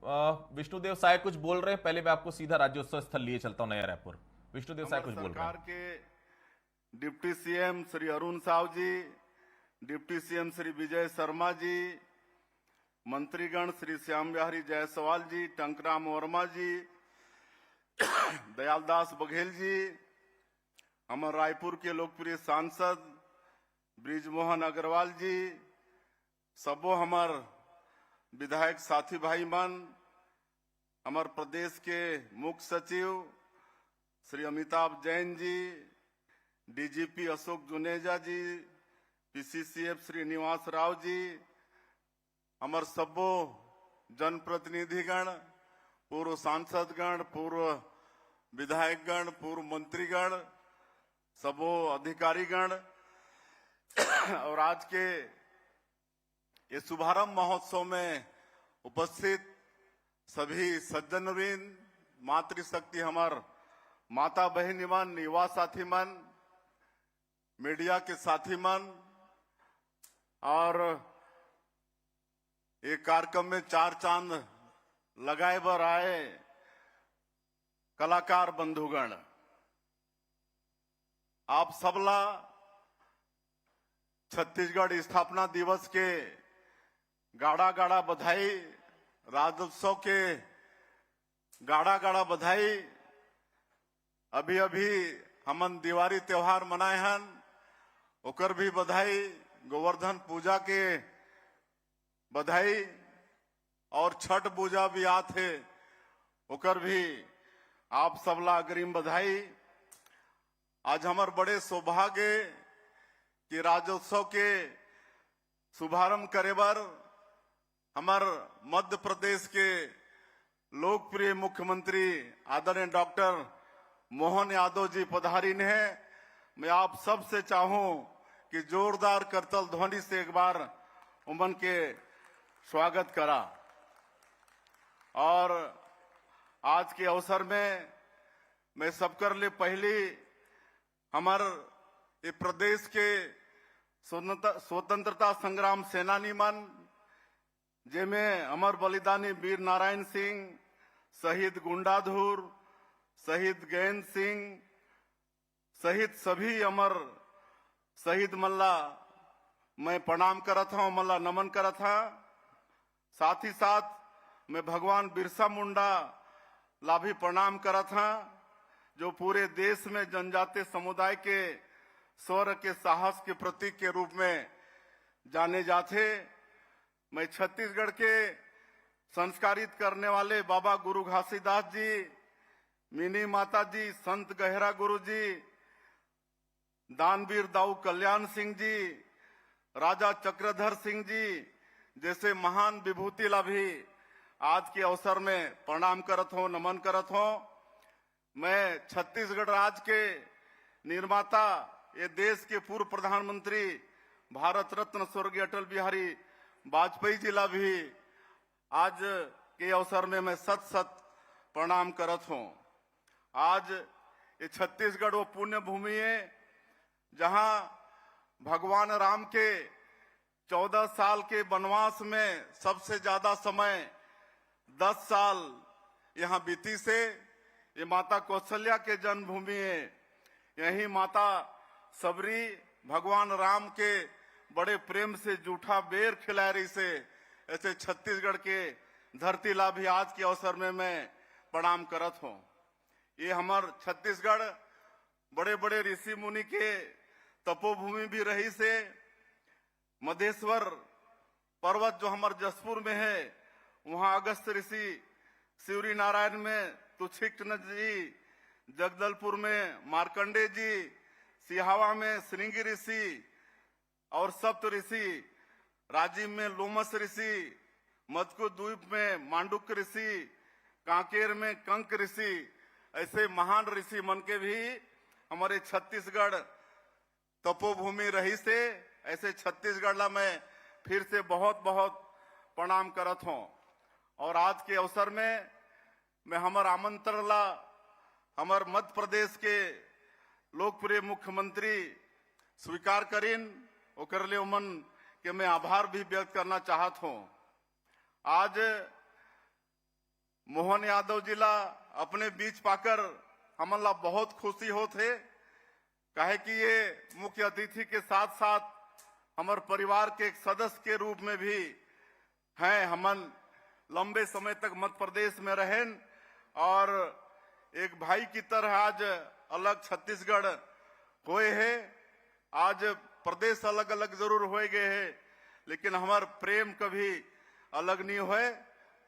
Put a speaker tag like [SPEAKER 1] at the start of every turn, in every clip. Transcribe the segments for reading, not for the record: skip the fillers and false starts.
[SPEAKER 1] विष्णुदेव साय कुछ बोल रहे हैं। पहले मैं आपको सीधा राज्योत्सव स्थल लिए चलता हूं, नया रायपुर। विष्णुदेव साय कुछ बोल रहे
[SPEAKER 2] सरकार
[SPEAKER 1] हैं।
[SPEAKER 2] के डिप्टी सीएम श्री अरुण साव जी, डिप्टी सीएम श्री विजय शर्मा जी, मंत्रीगण श्री श्याम बिहारी जायसवाल जी, टंकराम वर्मा जी, दयालदास बघेल जी, हमारे रायपुर के लोकप्रिय सांसद ब्रिजमोहन अग्रवाल जी, सबो हमार विधायक साथी भाई मन, हमारे प्रदेश के मुख्य सचिव श्री अमिताभ जैन जी, डीजीपी अशोक जुनेजा जी, पीसीसीएफ श्री निवास राव जी, हमार सबो जनप्रतिनिधिगण, पूर्व सांसदगण, पूर्व विधायकगण, पूर्व मंत्रीगण, सबो अधिकारीगण और आज के ये शुभारंभ महोत्सव में उपस्थित सभी सज्जनवृंद, मातृशक्ति हमार माता बहनी मन, युवा साथी मन, मीडिया के साथी मन और एक कार्यक्रम में चार चांद लगाए बर आए कलाकार बंधुगण, आप सबला छत्तीसगढ़ स्थापना दिवस के गाड़ा गाड़ा बधाई, राज्योत्सव के गाड़ा गाड़ा बधाई। अभी अभी हमन दिवाली त्योहार मनाए हन, ओकर भी बधाई, गोवर्धन पूजा के बधाई और छठ पूजा भी आथे, ओकर भी आप सबला अग्रिम बधाई। आज हमार बड़े सौभाग्य कि राज्योत्सव के शुभारंभ करे बर हमार मध्य प्रदेश के लोकप्रिय मुख्यमंत्री आदरणीय डॉक्टर मोहन यादव जी पधारीन है। मैं आप सब से चाहूं कि जोरदार करतल ध्वनि से एक बार उमन के स्वागत करा। और आज के अवसर में मैं सबकर लिए पहली हमार ये प्रदेश के स्वतंत्रता संग्राम सेनानी मन, जेमें अमर बलिदानी वीर नारायण सिंह, शहीद गुंडाधुर, शहीद गैन सिंह सहित सभी अमर शहीद मल्ला मैं प्रणाम करत हूं, मल्ला नमन करत हा। साथ ही साथ मैं भगवान बिरसा मुंडा ला भी प्रणाम करत हा, जो पूरे देश में जनजातीय समुदाय के स्वर के साहस के प्रतीक के रूप में जाने जाते। मैं छत्तीसगढ़ के संस्कारित करने वाले बाबा गुरु घासीदास जी, मिनी माता जी, संत गहरा गुरु जी, दानवीर दाऊ कल्याण सिंह जी, राजा चक्रधर सिंह जी जैसे महान विभूति ला भी आज के अवसर में प्रणाम करत हो, नमन करत हो। मैं छत्तीसगढ़ राज्य के निर्माता, ये देश के पूर्व प्रधानमंत्री भारत रत्न स्वर्गीय अटल बिहारी वाजपेयी जी ला भी आज के अवसर में मैं सत सत प्रणाम करत हूं। आज ये छत्तीसगढ़ वो पुण्य भूमि है जहां भगवान राम के 14 साल के वनवास में सबसे ज्यादा समय 10 साल यहाँ बीती से। ये माता कौशल्या के जन्मभूमि है। यही माता सबरी भगवान राम के बड़े प्रेम से जूठा बेर खिला रही से। ऐसे छत्तीसगढ़ के धरती ला भी आज के अवसर में मैं प्रणाम करत हूं। ये हमार छत्तीसगढ़ बड़े बड़े ऋषि मुनि के तपोभूमि भी रही से। मधेश्वर पर्वत जो हमार जसपुर में है, वहां अगस्त ऋषि, शिवरी नारायण में तुछिकन जी, जगदलपुर में मार्कंडे जी, सिहावा में श्रृंगी ऋषि और सप्त ऋषि, राजीव में लोमस ऋषि, मधुकू द्वीप में मांडुक ऋषि, कांकेर में कंक ऋषि, ऐसे महान ऋषि मन के भी हमारे छत्तीसगढ़ तपोभूमि रही से। ऐसे छत्तीसगढ़ ला मैं फिर से बहुत बहुत प्रणाम करत हूं। और आज के अवसर में मैं हमार आमंत्रण ला हमार मध्य प्रदेश के लोकप्रिय मुख्यमंत्री स्वीकार करीन, ओकर ले उमन के मैं आभार भी व्यक्त करना चाहत हूं। आज मोहन यादव जिला अपने बीच पाकर हमला बहुत खुशी हो थे, काहे कि ये मुख्य अतिथि के साथ साथ हमारे परिवार के एक सदस्य के रूप में भी हैं। हमन लंबे समय तक मध्य प्रदेश में रहें और एक भाई की तरह आज अलग छत्तीसगढ़ होए है। आज प्रदेश अलग अलग जरूर होए गए हैं, लेकिन हमार प्रेम कभी अलग नहीं हुए।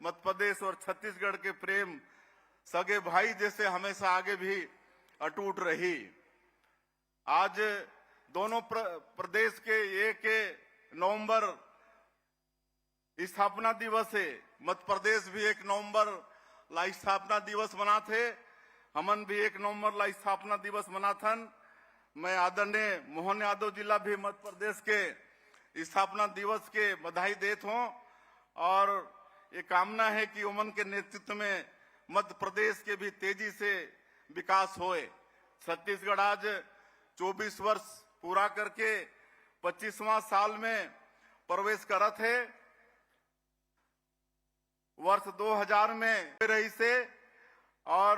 [SPEAKER 2] मध्य प्रदेश और छत्तीसगढ़ के प्रेम सगे भाई जैसे हमेशा आगे भी अटूट रही। आज दोनों प्रदेश के 1 नवंबर स्थापना दिवस है। मध्य प्रदेश भी 1 नवंबर ला स्थापना दिवस मना थे, हमन भी 1 नवंबर ला स्थापना दिवस मना थन। मैं आदरणीय मोहन यादव जिला भी मध्य प्रदेश के स्थापना दिवस के बधाई देता हूं और ये कामना है कि उमन के नेतृत्व में मध्य प्रदेश के भी तेजी से विकास होए। छत्तीसगढ़ आज 24 वर्ष पूरा करके 25वां साल में प्रवेश करत है। वर्ष 2000 में रही से और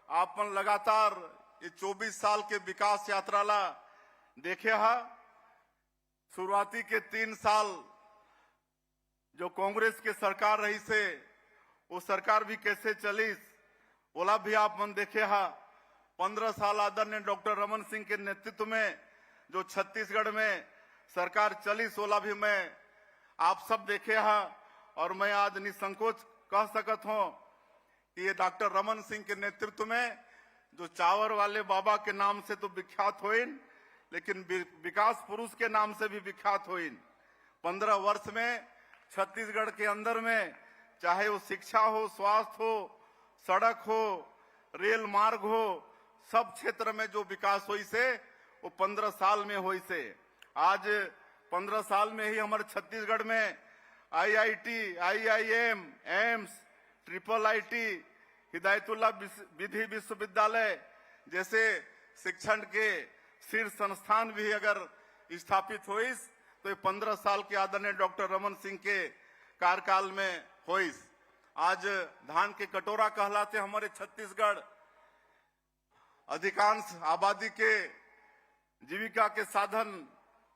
[SPEAKER 2] आपन लगातार ये 24 साल के विकास यात्रा ला देखे हा। शुरुआती के 3 साल जो कांग्रेस के सरकार रही से वो सरकार भी कैसे चलीस ओला भी आप मन देखे हा। 15 साल आदरणीय डॉक्टर रमन सिंह के नेतृत्व में जो छत्तीसगढ़ में सरकार चली सोला भी मैं आप सब देखे हा। और मैं आज निसंकोच कह सकत हूं कि ये डॉक्टर रमन सिंह के नेतृत्व में जो चावर वाले बाबा के नाम से तो विख्यात हुईन, लेकिन विकास पुरुष के नाम से भी विख्यात हुईन। 15 वर्ष में छत्तीसगढ़ के अंदर में चाहे वो शिक्षा हो, स्वास्थ्य हो, सड़क हो, रेल मार्ग हो, सब क्षेत्र में जो विकास हुई से वो 15 साल में हुई से। आज 15 साल में ही हमारे छत्तीसगढ़ में IIT, IIM, AIIMS, IIIT, Hidayatullah विधि विश्वविद्यालय जैसे शिक्षण के शीर्ष संस्थान भी अगर स्थापित हुईस तो ये 15 साल के आदरणीय डॉक्टर रमन सिंह के कार्यकाल में हुईस। आज धान के कटोरा कहलाते हमारे छत्तीसगढ़, अधिकांश आबादी के जीविका के साधन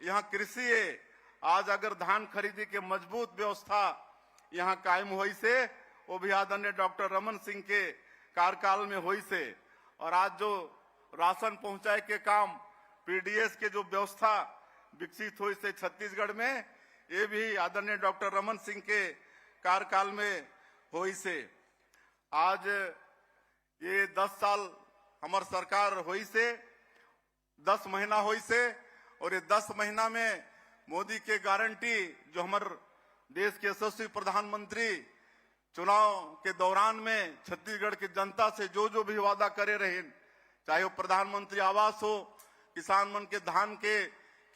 [SPEAKER 2] यहाँ कृषि है। आज अगर धान खरीदी के मजबूत व्यवस्था यहाँ कायम हुई से वो भी आदरणीय डॉक्टर रमन सिंह के कार्यकाल में हुई से। और आज जो राशन पहुंचाए के काम PDS के जो व्यवस्था विकसित हुई से छत्तीसगढ़ में, ये भी आदरणीय डॉक्टर रमन सिंह के कार्यकाल में हुई से। आज ये 10 साल हमार सरकार हुई से, 10 महीना हुई से और ये 10 महीना में मोदी के गारंटी जो हमारे देश के यशस्वी प्रधानमंत्री चुनाव के दौरान में छत्तीसगढ़ की जनता से जो भी वादा करे रहे, चाहे वो प्रधानमंत्री आवास हो, किसान मन के धान के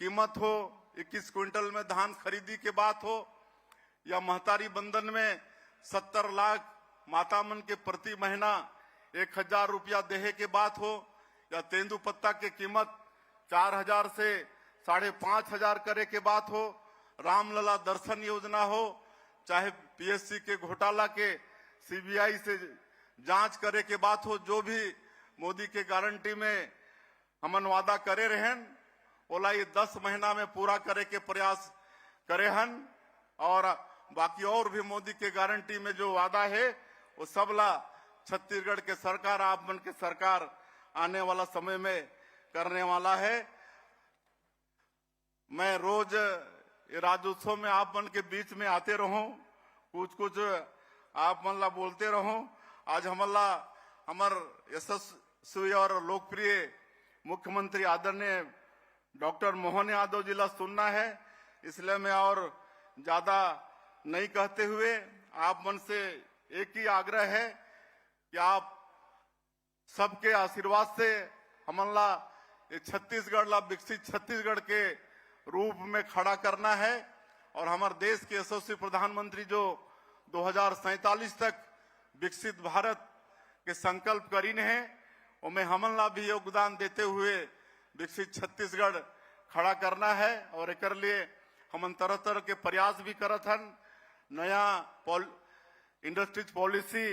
[SPEAKER 2] कीमत हो, 21 क्विंटल में धान खरीदी के बात हो, या महतारी बंधन में 70 लाख माता मन के प्रति महीना 1000 रुपया देहे के बात हो, या तेंदुपत्ता के कीमत 4000 से 5500 करे के बात हो, रामलला दर्शन योजना हो, चाहे PSC के घोटाला के CBI से जांच करे के बात हो, जो भी मोदी के गारंटी में हमन वादा करे रहन ओला ये 10 महीना में पूरा करे के प्रयास करे हन। और बाकी और भी मोदी के गारंटी में जो वादा है वो सबला छत्तीसगढ़ के सरकार, आप मन के सरकार आने वाला समय में करने वाला है। मैं रोज राज्योत्सव में आप मन के बीच में आते रहूं, कुछ आप मन ला बोलते रहूं। आज हमार यशस्वी और लोकप्रिय मुख्यमंत्री आदरणीय डॉक्टर मोहन यादव जी ला सुनना है, इसलिए मैं और ज्यादा नहीं कहते हुए आप मन से एक ही आग्रह है कि आप सबके आशीर्वाद से हमला ये छत्तीसगढ़ ला विकसित छत्तीसगढ़ के रूप में खड़ा करना है। और हमारे देश के यशस्वी प्रधानमंत्री जो 2047 तक विकसित भारत के संकल्प करीन है, उनमें हमला भी योगदान देते हुए विकसित छत्तीसगढ़ खड़ा करना है। और एक लिए हम तरह तरह के प्रयास भी करत हन। नया इंडस्ट्रीज पॉलिसी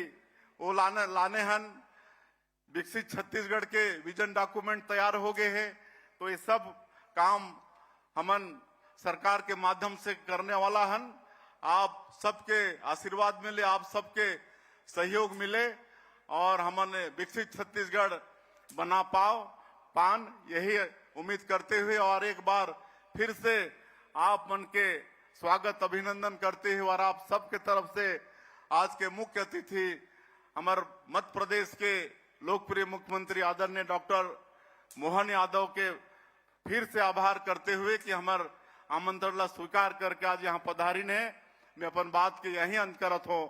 [SPEAKER 2] वो लाने हन। विकसित छत्तीसगढ़ के विजन डॉक्यूमेंट तैयार हो गए हैं, तो ये सब काम हमन सरकार के माध्यम से करने वाला हन। आप सबके आशीर्वाद मिले, आप सबके सहयोग मिले और हमन विकसित छत्तीसगढ़ बना पान, यही उम्मीद करते हुए और एक बार फिर से आप मन के स्वागत अभिनंदन करते हुए और आप सबके तरफ से आज के मुख्य अतिथि हमारे मध्य प्रदेश के लोकप्रिय मुख्यमंत्री आदरणीय डॉक्टर मोहन यादव के फिर से आभार करते हुए कि हमारे आमंत्रण ला स्वीकार करके आज यहाँ पधारी ने मैं अपन बात के यही अंत करत हो।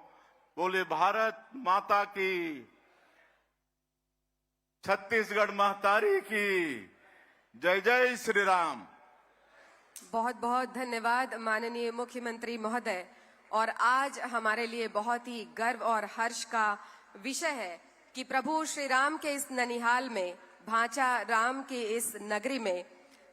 [SPEAKER 2] बोले भारत माता की, छत्तीसगढ़ महतारी की, जय जय श्री राम।
[SPEAKER 3] बहुत बहुत धन्यवाद माननीय मुख्यमंत्री महोदय। और आज हमारे लिए बहुत ही गर्व और हर्ष का विषय है कि प्रभु श्री राम के इस ननिहाल में, भांचा राम की इस नगरी में,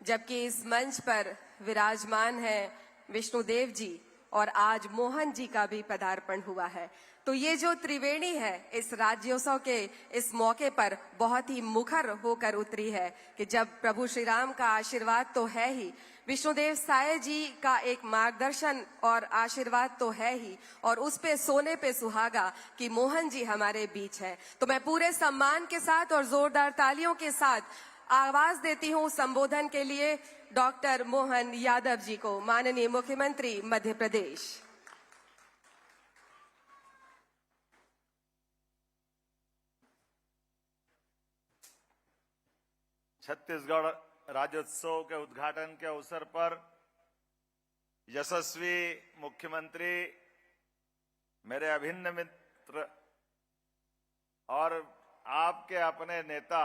[SPEAKER 3] जबकि इस मंच पर विराजमान है विष्णुदेव जी और आज मोहन जी का भी पदार्पण हुआ है, तो ये जो त्रिवेणी है इस राज्योत्सव के इस मौके पर बहुत ही मुखर होकर उतरी है कि जब प्रभु श्री राम का आशीर्वाद तो है ही, विष्णुदेव साय जी का एक मार्गदर्शन और आशीर्वाद तो है ही, और उस पे सोने पे सुहागा कि मोहन जी हमारे बीच है। तो मैं पूरे सम्मान के साथ और जोरदार तालियों के साथ आवाज देती हूँ संबोधन के लिए डॉक्टर मोहन यादव जी को, माननीय मुख्यमंत्री मध्य प्रदेश।
[SPEAKER 4] छत्तीसगढ़ राज्योत्सव के उद्घाटन के अवसर पर यशस्वी मुख्यमंत्री, मेरे अभिन्न मित्र और आपके अपने नेता,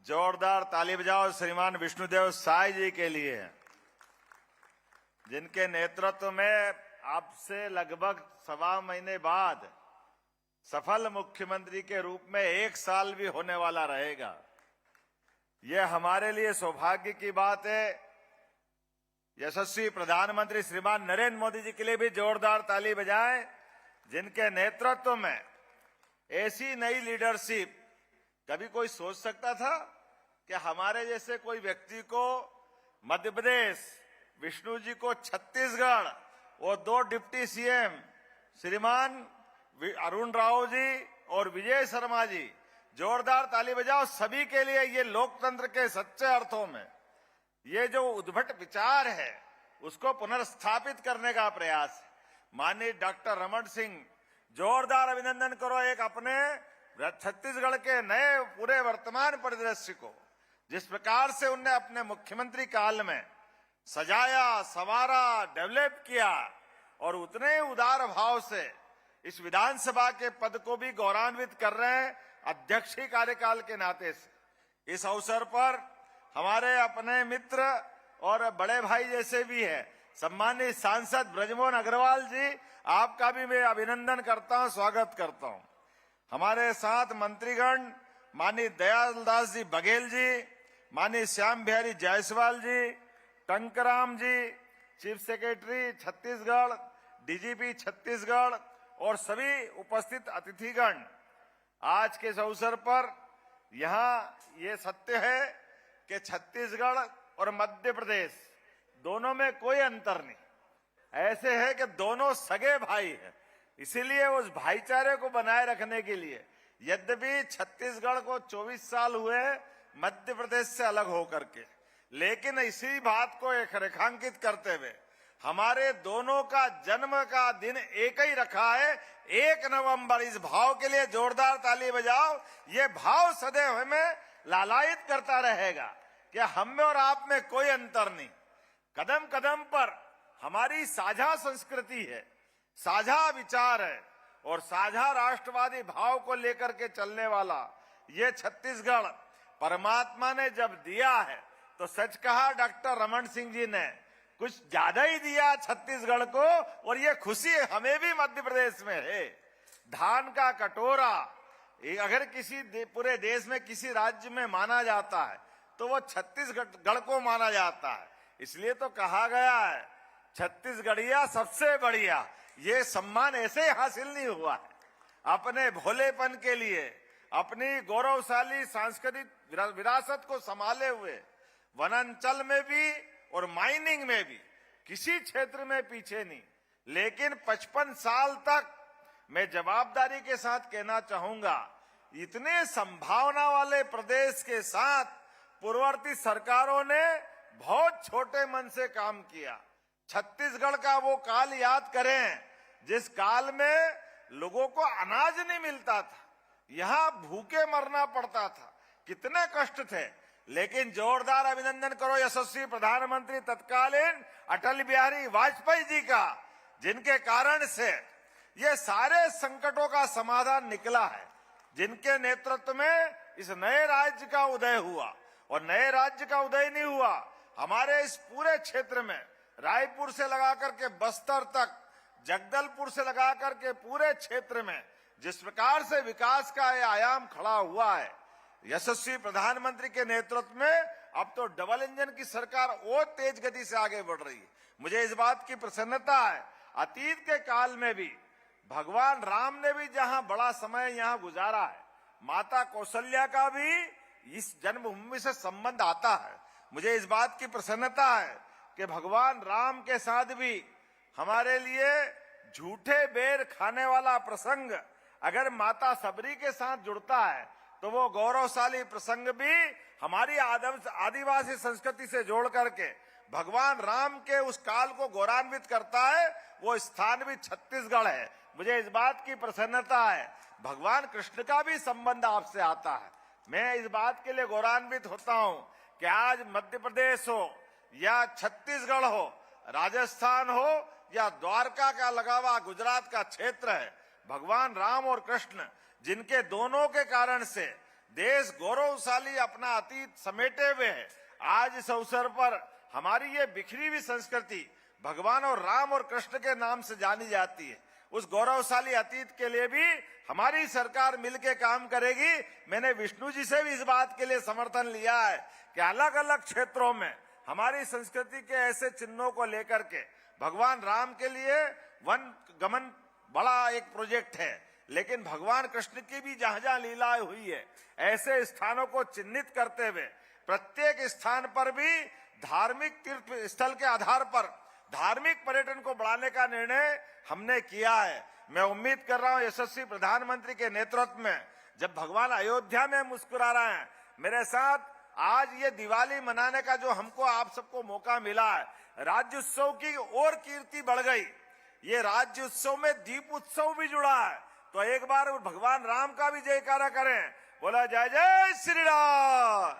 [SPEAKER 4] जोरदार ताली बजाओ श्रीमान विष्णुदेव साय जी के लिए, जिनके नेतृत्व में आपसे लगभग 1.25 महीने बाद सफल मुख्यमंत्री के रूप में 1 साल भी होने वाला रहेगा। यह हमारे लिए सौभाग्य की बात है। यशस्वी प्रधानमंत्री श्रीमान नरेंद्र मोदी जी के लिए भी जोरदार ताली बजाएं, जिनके नेतृत्व में ऐसी नई लीडरशिप, कभी कोई सोच सकता था कि हमारे जैसे कोई व्यक्ति को मध्य प्रदेश, विष्णु जी को छत्तीसगढ़, वो 2 डिप्टी सीएम श्रीमान अरुण राव जी और विजय शर्मा जी, जोरदार ताली बजाओ सभी के लिए। ये लोकतंत्र के सच्चे अर्थों में ये जो उद्भट विचार है उसको पुनर्स्थापित करने का प्रयास है। माननीय डॉक्टर रमन सिंह, जोरदार अभिनंदन करो एक अपने छत्तीसगढ़ के नए पूरे वर्तमान परिदृश्य को, जिस प्रकार से उनने अपने मुख्यमंत्री काल में सजाया, संवारा, डेवलप किया और उतने उदार भाव से इस विधानसभा के पद को भी गौरवान्वित कर रहे हैं अध्यक्ष ही कार्यकाल के नाते से। इस अवसर पर हमारे अपने मित्र और बड़े भाई जैसे भी हैं, सम्मानित सांसद ब्रजमोहन अग्रवाल जी, आपका भी मैं अभिनंदन करता हूं, स्वागत करता हूं। हमारे साथ मंत्रीगण माननीय दयालदास जी बघेल जी, माननीय Shyam Bihari Jaiswal ji, Tankram ji, chief secretary Chhattisgarh, DGP Chhattisgarh और सभी उपस्थित अतिथिगण, आज के इस अवसर पर यहाँ ये सत्य है कि छत्तीसगढ़ और मध्य प्रदेश दोनों में कोई अंतर नहीं, ऐसे है कि दोनों सगे भाई हैं। इसीलिए उस भाईचारे को बनाए रखने के लिए, यद्यपि छत्तीसगढ़ को 24 साल हुए मध्य प्रदेश से अलग होकर के, लेकिन इसी बात को एक रेखांकित करते हुए हमारे दोनों का जन्म का दिन एक ही रखा है, 1 नवंबर। इस भाव के लिए जोरदार ताली बजाओ। ये भाव सदैव हमें लालायित करता रहेगा कि हम में और आप में कोई अंतर नहीं। कदम कदम पर हमारी साझा संस्कृति है, साझा विचार है और साझा राष्ट्रवादी भाव को लेकर के चलने वाला ये छत्तीसगढ़ परमात्मा ने जब दिया है तो सच कहा डॉक्टर रमन सिंह जी ने, कुछ ज्यादा ही दिया छत्तीसगढ़ को, और ये खुशी हमें भी मध्य प्रदेश में है। धान का कटोरा अगर किसी पूरे देश में किसी राज्य में माना जाता है तो वो छत्तीसगढ़ को माना जाता है। इसलिए तो कहा गया है छत्तीसगढ़िया सबसे बढ़िया। ये सम्मान ऐसे हासिल नहीं हुआ है, अपने भोलेपन के लिए, अपनी गौरवशाली सांस्कृतिक विरासत को संभाले हुए वनांचल में भी और माइनिंग में भी किसी क्षेत्र में पीछे नहीं। लेकिन 55 साल तक मैं जवाबदारी के साथ कहना चाहूंगा, इतने संभावना वाले प्रदेश के साथ पूर्ववर्ती सरकारों ने बहुत छोटे मन से काम किया। छत्तीसगढ़ का वो काल याद करें जिस काल में लोगों को अनाज नहीं मिलता था, यहां भूखे मरना पड़ता था, कितने कष्ट थे। लेकिन जोरदार अभिनंदन करो यशस्वी प्रधानमंत्री तत्कालीन अटल बिहारी वाजपेयी जी का, जिनके कारण से ये सारे संकटों का समाधान निकला है, जिनके नेतृत्व में इस नए राज्य का उदय हुआ। और नए राज्य का उदय नहीं हुआ, हमारे इस पूरे क्षेत्र में रायपुर से लगाकर के बस्तर तक, जगदलपुर से लगाकर के पूरे क्षेत्र में जिस प्रकार से विकास का ये आयाम खड़ा हुआ है, यशस्वी प्रधानमंत्री के नेतृत्व में अब तो डबल इंजन की सरकार और तेज गति से आगे बढ़ रही है। मुझे इस बात की प्रसन्नता है, अतीत के काल में भी भगवान राम ने भी जहां बड़ा समय यहां गुजारा है, माता कौशल्या का भी इस जन्मभूमि से संबंध आता है। मुझे इस बात की प्रसन्नता है कि भगवान राम के साथ भी हमारे लिए झूठे बेर खाने वाला प्रसंग अगर माता सबरी के साथ जुड़ता है तो वो गौरवशाली प्रसंग भी हमारी आदिवासी संस्कृति से जोड़ करके भगवान राम के उस काल को गौरवान्वित करता है। वो स्थान भी छत्तीसगढ़ है। मुझे इस बात की प्रसन्नता है, भगवान कृष्ण का भी संबंध आपसे आता है। मैं इस बात के लिए गौरवान्वित होता हूं कि आज मध्य प्रदेश हो या छत्तीसगढ़ हो, राजस्थान हो या द्वारका का लगा हुआ गुजरात का क्षेत्र है, भगवान राम और कृष्ण जिनके दोनों के कारण से देश गौरवशाली अपना अतीत समेटे हुए है, आज इस अवसर पर हमारी ये बिखरी हुई संस्कृति भगवान और राम और कृष्ण के नाम से जानी जाती है। उस गौरवशाली अतीत के लिए भी हमारी सरकार मिलकर काम करेगी। मैंने विष्णु जी से भी इस बात के लिए समर्थन लिया है कि अलग अलग क्षेत्रों में हमारी संस्कृति के ऐसे चिन्हों को लेकर के भगवान राम के लिए वन गमन बड़ा एक प्रोजेक्ट है, लेकिन भगवान कृष्ण की भी जहां जहां लीलाएं हुई है, ऐसे स्थानों को चिन्हित करते हुए प्रत्येक स्थान पर भी धार्मिक तीर्थ स्थल के आधार पर धार्मिक पर्यटन को बढ़ाने का निर्णय हमने किया है। मैं उम्मीद कर रहा हूं यशस्वी प्रधानमंत्री के नेतृत्व में जब भगवान अयोध्या में मुस्कुरा रहे हैं, मेरे साथ आज ये दिवाली मनाने का जो हमको आप सबको मौका मिला है, राज्य उत्सव की और कीर्ति बढ़ गई। ये राज्य उत्सव में दीप उत्सव भी जुड़ा है, तो एक बार भगवान राम का भी जयकारा करें, बोला जय जय श्री राम।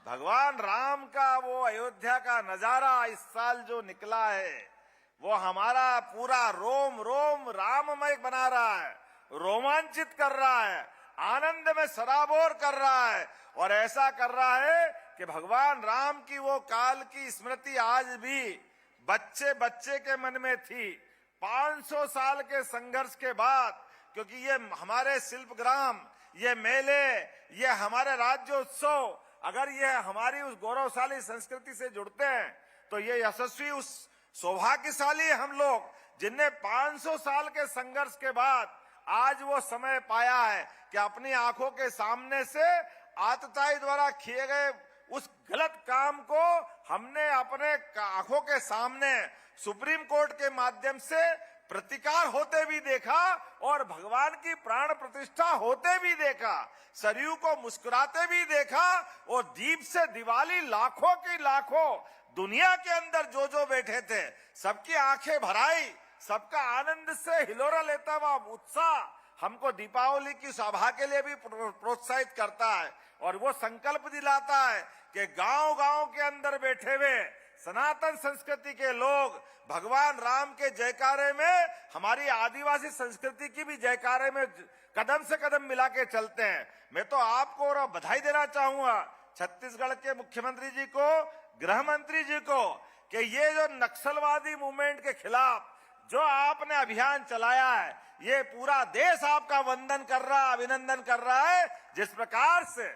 [SPEAKER 4] भगवान राम का वो अयोध्या का नजारा इस साल जो निकला है, वो हमारा पूरा रोम रोम राममय बना रहा है, रोमांचित कर रहा है, आनंद में सराबोर कर रहा है। और ऐसा कर रहा है कि भगवान राम की वो काल की स्मृति आज भी बच्चे बच्चे के मन में थी। 500 साल के संघर्ष के बाद, क्योंकि ये हमारे शिल्पग्राम, ये मेले, ये हमारे राज्योत्सव अगर ये हमारी उस गौरवशाली संस्कृति से जुड़ते हैं तो ये यशस्वी उस सौभाग्यशाली हम लोग जिनने 500 साल के संघर्ष के बाद आज वो समय पाया है कि अपनी आंखों के सामने से आतताई द्वारा किए गए उस गलत काम को हमने अपने आंखों के सामने सुप्रीम कोर्ट के माध्यम से प्रतिकार होते भी देखा और भगवान की प्राण प्रतिष्ठा होते भी देखा, सरयू को मुस्कुराते भी देखा और दीप से दिवाली लाखों की लाखों दुनिया के अंदर जो जो बैठे थे सबकी आंखें भराई, सबका आनंद से हिलोरा लेता हुआ उत्साह हमको दीपावली की सभा के लिए भी प्रोत्साहित करता है और वो संकल्प दिलाता है कि गांव-गांव के अंदर बैठे हुए सनातन संस्कृति के लोग भगवान राम के जयकारे में हमारी आदिवासी संस्कृति की भी जयकारे में कदम से कदम मिला के चलते हैं। मैं तो आपको और बधाई देना चाहूंगा छत्तीसगढ़ के मुख्यमंत्री जी को, गृह मंत्री जी को, कि ये जो नक्सलवादी मूवमेंट के खिलाफ जो आपने अभियान चलाया है, ये पूरा देश आपका वंदन कर रहा है, अभिनंदन कर रहा है। जिस प्रकार से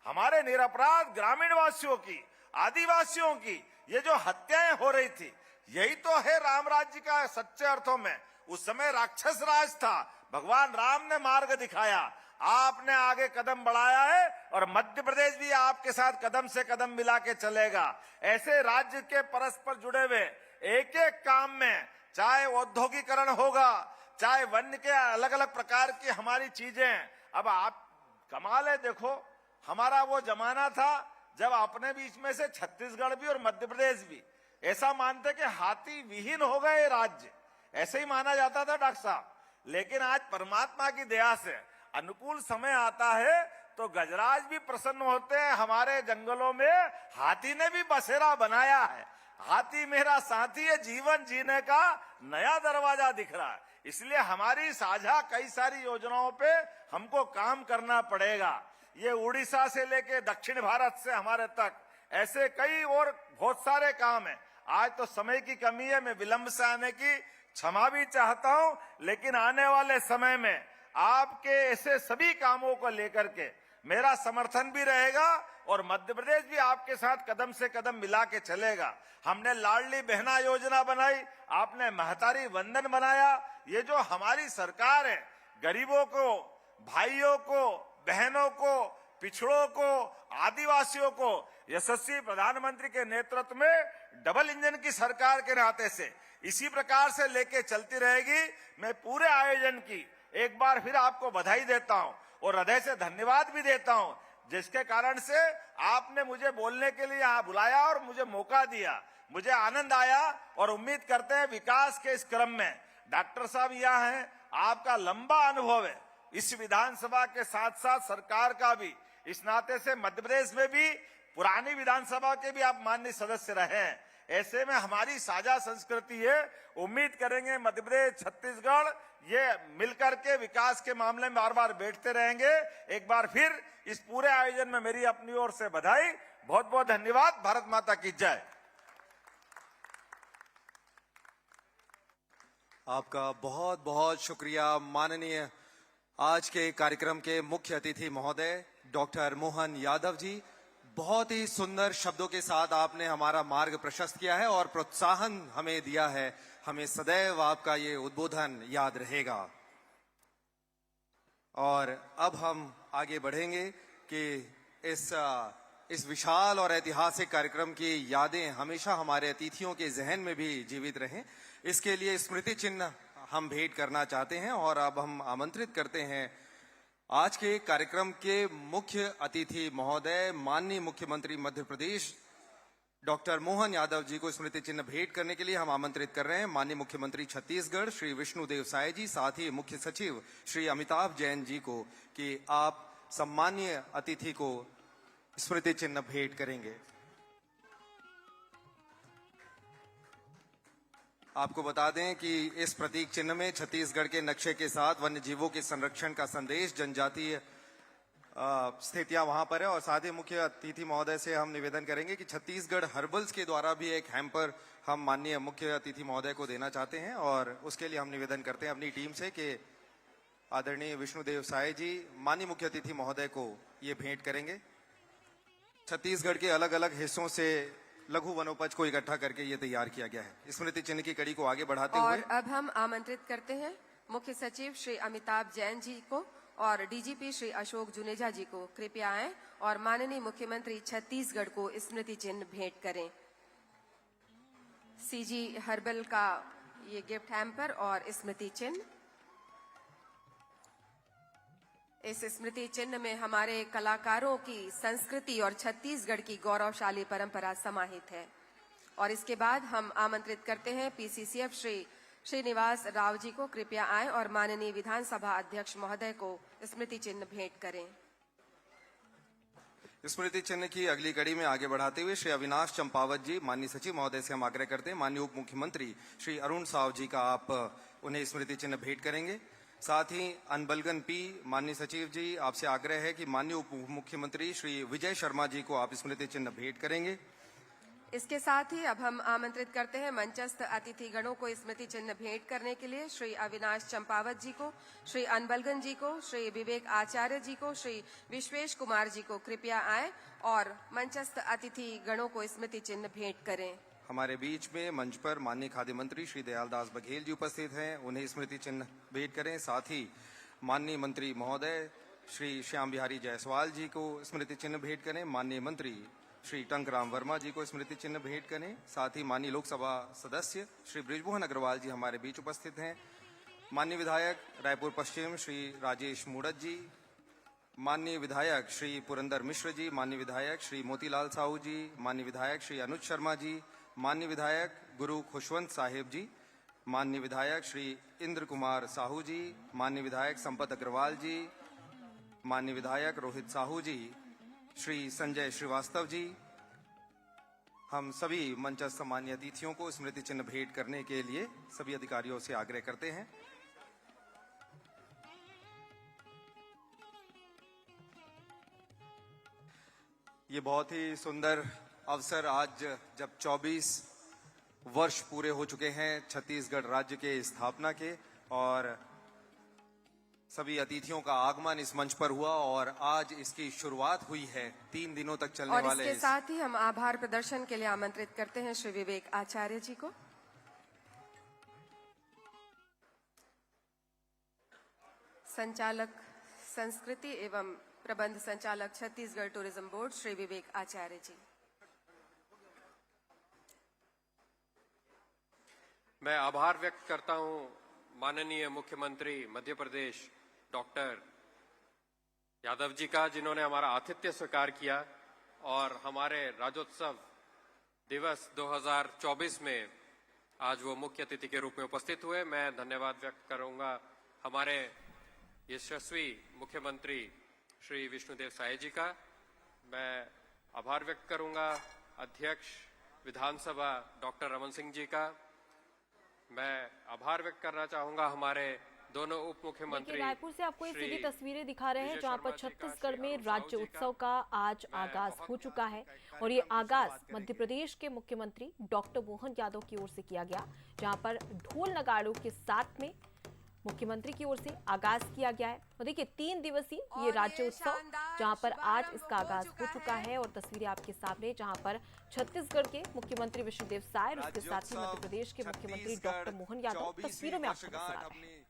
[SPEAKER 4] हमारे निरपराध ग्रामीण वासियों की, आदिवासियों की ये जो हत्याएं हो रही थी, यही तो है राम राज्य का सच्चे अर्थों में। उस समय राक्षस राज था, भगवान राम ने मार्ग दिखाया, आपने आगे कदम बढ़ाया है और मध्य प्रदेश भी आपके साथ कदम से कदम मिला के चलेगा। ऐसे राज्य के परस्पर जुड़े हुए एक एक काम में, चाहे औद्योगिकरण होगा, चाहे वन्य के अलग अलग प्रकार की हमारी चीजें, अब आप कमाल है, देखो हमारा वो जमाना था जब अपने बीच में से छत्तीसगढ़ भी और मध्य प्रदेश भी ऐसा मानते कि हाथी विहीन हो गए राज्य, ऐसे ही माना जाता था डॉक्टर साहब। लेकिन आज परमात्मा की दया से अनुकूल समय आता है तो गजराज भी प्रसन्न होते हैं। हमारे जंगलों में हाथी ने भी बसेरा बनाया है। हाथी मेरा साथी है, जीवन जीने का नया दरवाजा दिख रहा है। इसलिए हमारी साझा कई सारी योजनाओं पे हमको काम करना पड़ेगा। ये उड़ीसा से लेके दक्षिण भारत से हमारे तक ऐसे कई और बहुत सारे काम हैं। आज तो समय की कमी है, मैं विलंब से आने की क्षमा भी चाहता हूं, लेकिन आने वाले समय में आपके ऐसे सभी कामों को लेकर के मेरा समर्थन भी रहेगा और मध्य प्रदेश भी आपके साथ कदम से कदम मिला के चलेगा। हमने लाडली बहना योजना बनाई, आपने महतारी वंदन बनाया। ये जो हमारी सरकार है, गरीबों को, भाइयों को, बहनों को, पिछड़ों को, आदिवासियों को यशस्वी प्रधानमंत्री के नेतृत्व में डबल इंजन की सरकार के नाते से इसी प्रकार से लेके चलती रहेगी। मैं पूरे आयोजन की एक बार फिर आपको बधाई देता हूं और हृदय से धन्यवाद भी देता हूं, जिसके कारण से आपने मुझे बोलने के लिए यहाँ बुलाया और मुझे मौका दिया। मुझे आनंद आया और उम्मीद करते हैं विकास के इस क्रम में डॉक्टर साहब यहाँ हैं, आपका लंबा अनुभव है इस विधानसभा के साथ साथ सरकार का भी। इस नाते से मध्य प्रदेश में भी पुरानी विधानसभा के भी आप माननीय सदस्य रहे हैं। ऐसे में हमारी साझा संस्कृति है। उम्मीद करेंगे मध्य प्रदेश, छत्तीसगढ़ ये मिलकर के विकास के मामले में बार बार बैठते रहेंगे। एक बार फिर इस पूरे आयोजन में मेरी अपनी ओर से बधाई, बहुत बहुत धन्यवाद। भारत माता की जय।
[SPEAKER 5] आपका बहुत बहुत शुक्रिया माननीय आज के कार्यक्रम के मुख्य अतिथि महोदय डॉक्टर मोहन यादव जी। बहुत ही सुंदर शब्दों के साथ आपने हमारा मार्ग प्रशस्त किया है और प्रोत्साहन हमें दिया है। हमें सदैव आपका ये उद्बोधन याद रहेगा। और अब हम आगे बढ़ेंगे कि इस विशाल और ऐतिहासिक कार्यक्रम की यादें हमेशा हमारे अतिथियों के जहन में भी जीवित रहें। इसके लिए स्मृति चिन्ह हम भेंट करना चाहते हैं और अब हम आमंत्रित करते हैं आज के कार्यक्रम के मुख्य अतिथि महोदय माननीय मुख्यमंत्री मध्य प्रदेश डॉक्टर मोहन यादव जी को स्मृति चिन्ह भेंट करने के लिए हम आमंत्रित कर रहे हैं माननीय मुख्यमंत्री छत्तीसगढ़ श्री विष्णुदेव साय जी, साथ ही मुख्य सचिव श्री अमिताभ जैन जी को कि आप सम्मानीय अतिथि को स्मृति चिन्ह भेंट करेंगे। आपको बता दें कि इस प्रतीक चिन्ह में छत्तीसगढ़ के नक्शे के साथ वन्य जीवों के संरक्षण का संदेश, जनजातीय स्थितियां वहां पर है। और साथ ही मुख्य अतिथि महोदय से हम निवेदन करेंगे कि छत्तीसगढ़ हर्बल्स के द्वारा भी एक हैम्पर हम माननीय मुख्य अतिथि महोदय को देना चाहते हैं और उसके लिए हम निवेदन करते हैं अपनी टीम से कि आदरणीय विष्णुदेव साय जी माननीय मुख्य अतिथि महोदय को ये भेंट करेंगे। छत्तीसगढ़ के अलग अलग हिस्सों से लघु वनोपज को इकट्ठा करके ये तैयार किया गया है। स्मृति चिन्ह की कड़ी को आगे बढ़ाते हुए
[SPEAKER 3] और अब हम आमंत्रित करते हैं मुख्य सचिव श्री अमिताभ जैन जी को और डीजीपी श्री अशोक जुनेजा जी को कृपया आएं और माननीय मुख्यमंत्री छत्तीसगढ़ को स्मृति चिन्ह भेंट करें। सीजी हर्बल का ये गिफ्ट हैम्पर और स्मृति चिन्ह। इस स्मृति चिन्ह में हमारे कलाकारों की संस्कृति और छत्तीसगढ़ की गौरवशाली परंपरा समाहित है। और इसके बाद हम आमंत्रित करते हैं पीसीसीएफ श्री श्रीनिवास राव जी को कृपया आएं और माननीय विधानसभा अध्यक्ष महोदय को स्मृति चिन्ह भेंट करें।
[SPEAKER 5] स्मृति चिन्ह की अगली कड़ी में आगे बढ़ाते हुए श्री अविनाश चंपावत जी माननीय सचिव महोदय से हम आग्रह करते हैं माननीय उप मुख्यमंत्री श्री अरुण साव जी का आप उन्हें स्मृति चिन्ह भेंट करेंगे। साथ ही अनबलगन पी माननीय सचिव जी आपसे आग्रह है कि माननीय उप मुख्यमंत्री श्री विजय शर्मा जी को आप स्मृति चिन्ह भेंट करेंगे।
[SPEAKER 3] इसके साथ ही अब हम आमंत्रित करते हैं मंचस्थ अतिथि गणों को स्मृति चिन्ह भेंट करने के लिए श्री अविनाश चंपावत जी को, श्री अनबलगन जी को, श्री विवेक आचार्य जी को, श्री विश्वेश कुमार जी को कृपया आए और मंचस्थ अतिथि गणों को स्मृति चिन्ह भेंट करें।
[SPEAKER 5] हमारे बीच में मंच पर माननीय खाद्य मंत्री श्री दयालदास बघेल जी उपस्थित हैं, उन्हें स्मृति चिन्ह भेंट करें। साथ ही माननीय मंत्री महोदय श्री श्याम बिहारी जायसवाल जी को स्मृति चिन्ह भेंट करें। माननीय मंत्री श्री टंकराम वर्मा जी को स्मृति चिन्ह भेंट करें। साथ ही माननीय लोकसभा सदस्य श्री बृजमोहन अग्रवाल जी हमारे बीच उपस्थित हैं। माननीय विधायक रायपुर पश्चिम श्री राजेश मूड़त जी, माननीय विधायक श्री पुरंदर मिश्र जी, माननीय विधायक श्री मोतीलाल साहू जी, माननीय विधायक श्री अनुज शर्मा जी, माननीय विधायक गुरु खुशवंत साहेब जी, माननीय विधायक श्री इंद्र कुमार साहू जी, माननीय विधायक संपत अग्रवाल जी, माननीय विधायक रोहित साहू जी, श्री संजय श्रीवास्तव जी, हम सभी मंचस्थ मान्य अतिथियों को स्मृति चिन्ह भेंट करने के लिए सभी अधिकारियों से आग्रह करते हैं। ये बहुत ही सुंदर अवसर आज जब 24 वर्ष पूरे हो चुके हैं छत्तीसगढ़ राज्य के स्थापना के, और सभी अतिथियों का आगमन इस मंच पर हुआ और आज इसकी शुरुआत हुई है 3 दिनों तक चलने
[SPEAKER 3] और
[SPEAKER 5] वाले
[SPEAKER 3] इसके साथ ही हम आभार प्रदर्शन के लिए आमंत्रित करते हैं श्री विवेक आचार्य जी को। संचालक संस्कृति एवं प्रबंध संचालक छत्तीसगढ़ टूरिज्म बोर्ड श्री विवेक आचार्य जी।
[SPEAKER 6] मैं आभार व्यक्त करता हूं माननीय मुख्यमंत्री मध्य प्रदेश डॉक्टर यादव जी का, जिन्होंने हमारा आतिथ्य स्वीकार किया और हमारे राज्योत्सव दिवस 2024 में आज वो मुख्य अतिथि के रूप में उपस्थित हुए। मैं धन्यवाद व्यक्त करूंगा हमारे यशस्वी मुख्यमंत्री श्री विष्णुदेव साय जी का। मैं आभार व्यक्त करूंगा अध्यक्ष विधानसभा डॉक्टर रमन सिंह जी का। मैं आभार व्यक्त करना चाहूंगा हमारे दोनों उप मुख्यमंत्री।
[SPEAKER 7] रायपुर से आपको ये सीधी तस्वीरें दिखा रहे हैं जहां पर छत्तीसगढ़ में राज्य उत्सव का आज आगाज हो चुका है, और ये आगाज मध्य प्रदेश के मुख्यमंत्री डॉक्टर मोहन यादव की ओर से किया गया, जहां पर ढोल नगाड़ों के साथ में मुख्यमंत्री की ओर से आगाज किया गया है। और देखिए 3 दिवसीय ये राज्य उत्सव जहां पर आज इसका आगाज हो चुका है, और तस्वीरें आपके सामने जहां पर छत्तीसगढ़ के मुख्यमंत्री विष्णुदेव साय और उसके साथ ही मध्य प्रदेश के मुख्यमंत्री डॉक्टर मोहन यादव तस्वीरों में आपको नजर आ रहे हैं।